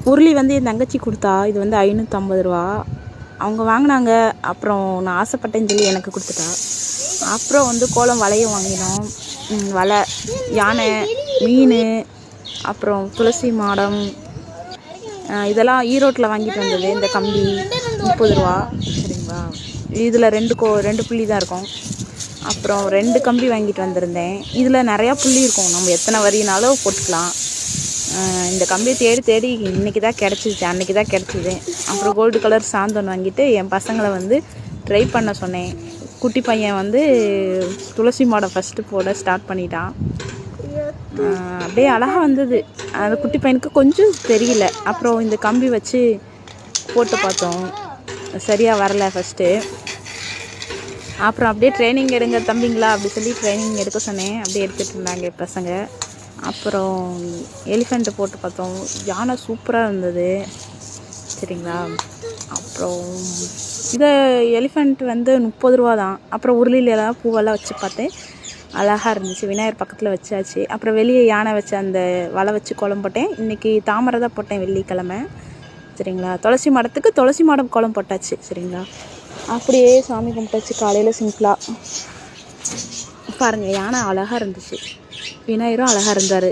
உருளி வந்து என் தங்கச்சி கொடுத்தா. இது வந்து 550 ரூபா. அவங்க வாங்கினாங்க. அப்புறம் நான் ஆசைப்பட்டேன்னு சொல்லி எனக்கு கொடுத்துட்டா. அப்புறம் வந்து கோலம் வளையம் வாங்கினோம். வலை, யானை, மீன், அப்புறம் துளசி மாடம், இதெல்லாம் ஈரோட்டில் வாங்கிட்டு வந்தது. இந்த கம்பி 30 ரூபா. சரிங்களா. இதில் ரெண்டு புள்ளி தான் இருக்கும். அப்புறம் 2 கம்பி வாங்கிட்டு வந்திருந்தேன். இதில் நிறையா புள்ளி இருக்கும். நம்ம எத்தனை வரினாலும் போட்டுக்கலாம். இந்த கம்பியை தேடி இன்றைக்கி தான் கிடச்சிச்சு, அன்றைக்கி தான் கிடச்சிது. அப்புறம் கோல்டு கலர் சாந்தன் வாங்கிட்டு என் பசங்களை வந்து ட்ரை பண்ண சொன்னேன். குட்டி பையன் வந்து துளசி மாடம் ஃபஸ்ட்டு போட ஸ்டார்ட் பண்ணிட்டான். அப்படியே அழகாக வந்தது. அந்த குட்டி பையனுக்கு கொஞ்சம் தெரியல. அப்புறம் இந்த கம்பி வச்சு போட்டு பார்த்தோம். சரியாக வரலை ஃபஸ்ட்டு. அப்புறம் அப்படியே ட்ரைனிங் எடுங்க தம்பிங்களா அப்படி சொல்லி ட்ரைனிங் எடுக்க சொன்னேன். அப்படியே எடுத்துகிட்டு இருந்தாங்க பசங்க. அப்புறம் எலிஃபெண்ட்டு போட்டு பார்த்தோம். யானை சூப்பராக இருந்தது. சரிங்களா. அப்புறம் இதை எலிஃபெண்ட் வந்து 30 ரூபா தான். அப்புறம் உருளிலெல்லாம் பூவெல்லாம் வச்சு பார்த்தேன். அழகாக இருந்துச்சு. விநாயகர் பக்கத்தில் வச்சாச்சு. அப்புறம் வெளியே யானை வச்சு அந்த வலை வச்சு கோலம் போட்டேன். இன்றைக்கி தாமரை தான் போட்டேன், வெள்ளிக்கிழமை. சரிங்களா. துளசி மாடத்துக்கு துளசி மாடம் கோலம் போட்டாச்சு. சரிங்களா. அப்படியே சாமி கும்பிட்டாச்சு காலையில் சிம்பிளாக. பாருங்கள், யானை அழகாக இருந்துச்சு, விநாயகரும் அழகாக இருந்தார்.